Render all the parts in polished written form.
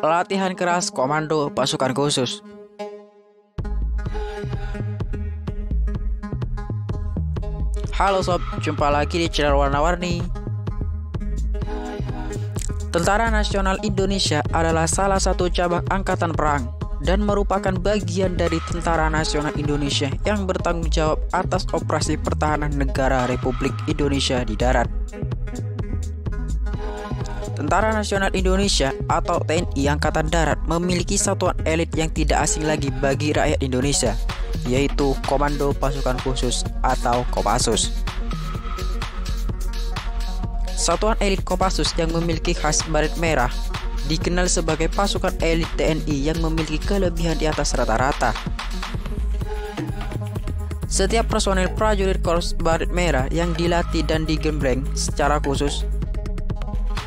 Latihan keras komando pasukan khusus. Halo sob, jumpa lagi di channel warna-warni. Tentara Nasional Indonesia adalah salah satu cabang angkatan perang dan merupakan bagian dari Tentara Nasional Indonesia yang bertanggung jawab atas operasi pertahanan negara Republik Indonesia di darat. Tentara Nasional Indonesia atau TNI Angkatan Darat memiliki satuan elit yang tidak asing lagi bagi rakyat Indonesia, yaitu Komando Pasukan Khusus atau Kopassus. Satuan elit Kopassus yang memiliki khas baret merah dikenal sebagai pasukan elit TNI yang memiliki kelebihan di atas rata-rata. Setiap personel prajurit Korps Baret Merah yang dilatih dan digembleng secara khusus,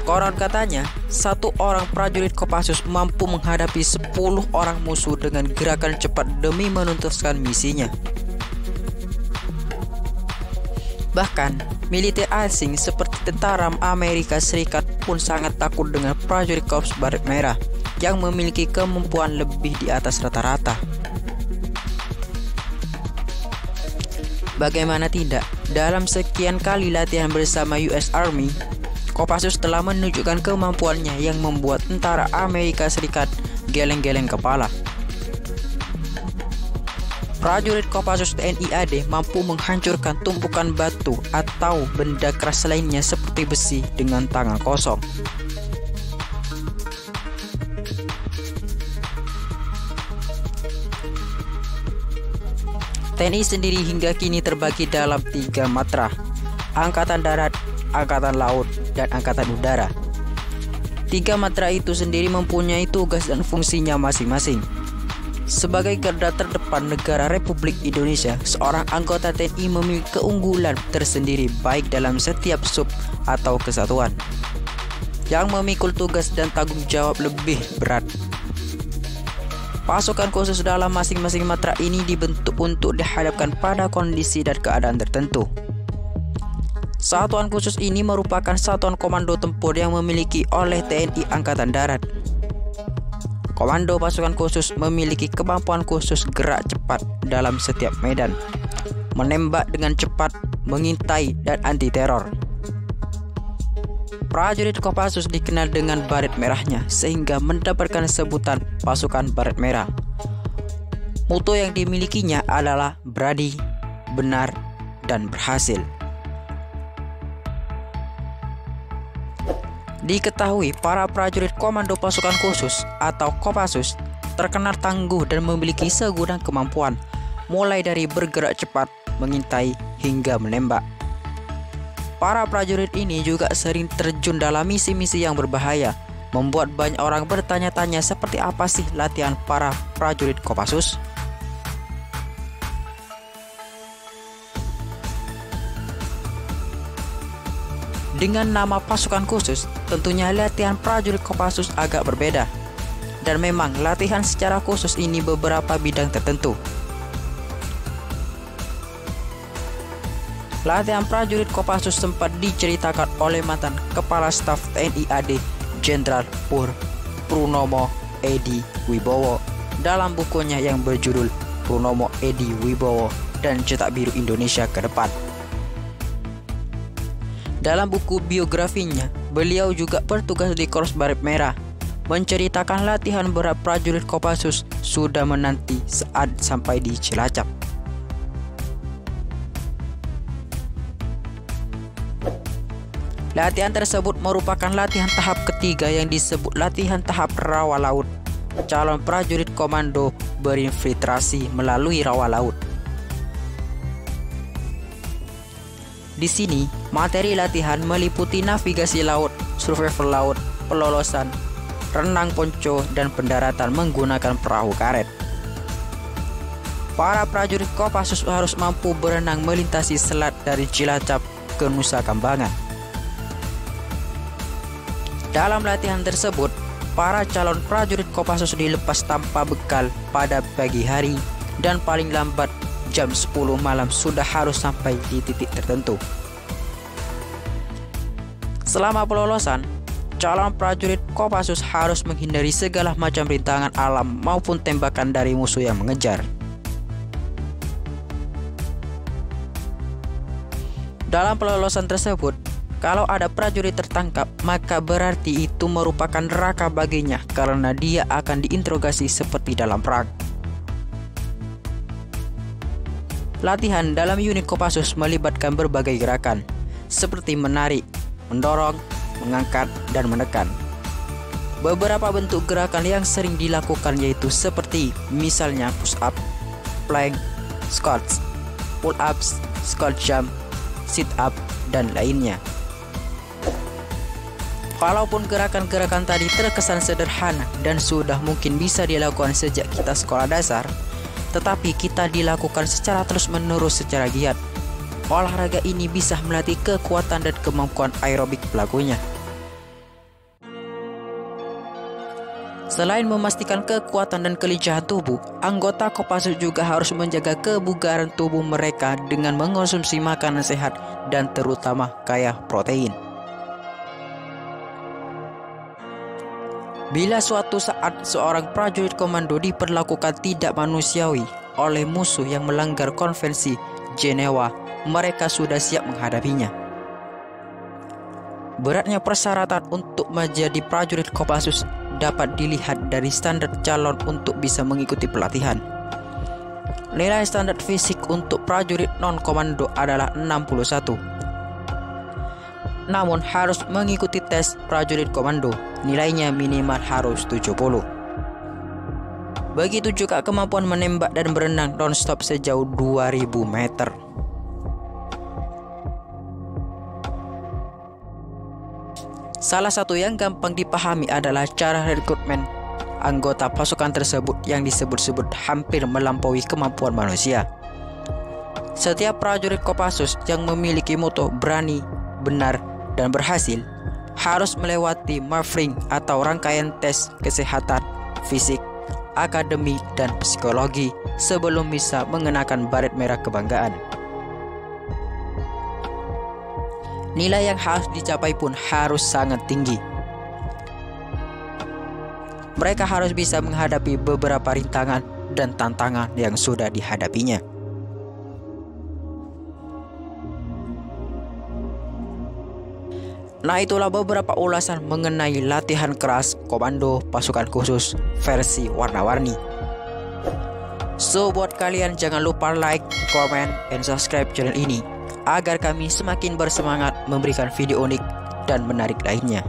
konon katanya, satu orang prajurit Kopassus mampu menghadapi 10 orang musuh dengan gerakan cepat demi menuntaskan misinya. Bahkan, militer asing seperti tentara Amerika Serikat pun sangat takut dengan prajurit Korps Baret Merah yang memiliki kemampuan lebih di atas rata-rata. Bagaimana tidak, dalam sekian kali latihan bersama US Army, Kopassus telah menunjukkan kemampuannya yang membuat tentara Amerika Serikat geleng-geleng kepala. Prajurit Kopassus TNI AD mampu menghancurkan tumpukan batu atau benda keras lainnya seperti besi dengan tangan kosong. TNI sendiri hingga kini terbagi dalam 3 matra: Angkatan Darat, Angkatan Laut, dan Angkatan Udara. 3 matra itu sendiri mempunyai tugas dan fungsinya masing-masing. Sebagai garda terdepan negara Republik Indonesia, seorang anggota TNI memiliki keunggulan tersendiri baik dalam setiap sub atau kesatuan yang memikul tugas dan tanggung jawab lebih berat. Pasukan khusus dalam masing-masing matra ini dibentuk untuk dihadapkan pada kondisi dan keadaan tertentu. Satuan khusus ini merupakan satuan komando tempur yang memiliki oleh TNI Angkatan Darat. Komando pasukan khusus memiliki kemampuan khusus gerak cepat dalam setiap medan, menembak dengan cepat, mengintai, dan anti teror. Prajurit Kopassus dikenal dengan baret merahnya sehingga mendapatkan sebutan pasukan baret merah. Mutu yang dimilikinya adalah berani, benar, dan berhasil. Diketahui para prajurit Komando Pasukan Khusus atau Kopassus terkenal tangguh dan memiliki segudang kemampuan, mulai dari bergerak cepat, mengintai, hingga menembak. Para prajurit ini juga sering terjun dalam misi-misi yang berbahaya, membuat banyak orang bertanya-tanya seperti apa sih latihan para prajurit Kopassus. Dengan nama pasukan khusus, tentunya latihan prajurit Kopassus agak berbeda. Dan memang latihan secara khusus ini beberapa bidang tertentu. Latihan prajurit Kopassus sempat diceritakan oleh mantan Kepala Staf TNI AD Jenderal Purnomo Edi Wibowo dalam bukunya yang berjudul Purnomo Edi Wibowo dan Cetak Biru Indonesia ke Depan. Dalam buku biografinya, beliau juga bertugas di Korps Baret Merah, menceritakan latihan berat prajurit Kopassus sudah menanti saat sampai di Cilacap. Latihan tersebut merupakan latihan tahap ketiga yang disebut latihan tahap rawa laut. Calon prajurit komando berinfiltrasi melalui rawa laut. Di sini, materi latihan meliputi navigasi laut, survival laut, pelolosan, renang ponco, dan pendaratan menggunakan perahu karet. Para prajurit Kopassus harus mampu berenang melintasi selat dari Cilacap ke Nusa Kambangan. Dalam latihan tersebut, para calon prajurit Kopassus dilepas tanpa bekal pada pagi hari dan paling lambat jam 10 malam sudah harus sampai di titik tertentu. Selama pelolosan, calon prajurit Kopassus harus menghindari segala macam rintangan alam maupun tembakan dari musuh yang mengejar. Dalam pelolosan tersebut, kalau ada prajurit tertangkap, maka berarti itu merupakan neraka baginya karena dia akan diinterogasi seperti dalam perang. Latihan dalam unit Kopassus melibatkan berbagai gerakan, seperti menarik, mendorong, mengangkat, dan menekan. Beberapa bentuk gerakan yang sering dilakukan yaitu seperti misalnya push up, plank, squats, pull ups, squat jump, sit up, dan lainnya. Walaupun gerakan-gerakan tadi terkesan sederhana dan sudah mungkin bisa dilakukan sejak kita sekolah dasar, tetapi kita dilakukan secara terus-menerus secara giat. Olahraga ini bisa melatih kekuatan dan kemampuan aerobik pelakunya. Selain memastikan kekuatan dan kelincahan tubuh, anggota Kopassus juga harus menjaga kebugaran tubuh mereka dengan mengonsumsi makanan sehat dan terutama kaya protein. Bila suatu saat seorang prajurit komando diperlakukan tidak manusiawi oleh musuh yang melanggar konvensi Jenewa, mereka sudah siap menghadapinya. Beratnya persyaratan untuk menjadi prajurit Kopassus dapat dilihat dari standar calon untuk bisa mengikuti pelatihan. Nilai standar fisik untuk prajurit non-komando adalah 61. Namun harus mengikuti tes prajurit komando, nilainya minimal harus 70. Begitu juga kemampuan menembak dan berenang non-stop sejauh 2000 meter. Salah satu yang gampang dipahami adalah cara rekrutmen anggota pasukan tersebut yang disebut-sebut hampir melampaui kemampuan manusia. Setiap prajurit Kopassus yang memiliki moto berani, benar, dan berhasil harus melewati Marfring atau rangkaian tes kesehatan, fisik, akademik, dan psikologi sebelum bisa mengenakan baret merah kebanggaan. Nilai yang harus dicapai pun harus sangat tinggi. Mereka harus bisa menghadapi beberapa rintangan dan tantangan yang sudah dihadapinya. Nah, itulah beberapa ulasan mengenai latihan keras komando pasukan khusus versi warna-warni. So, buat kalian jangan lupa like, comment, dan subscribe channel ini agar kami semakin bersemangat memberikan video unik dan menarik lainnya.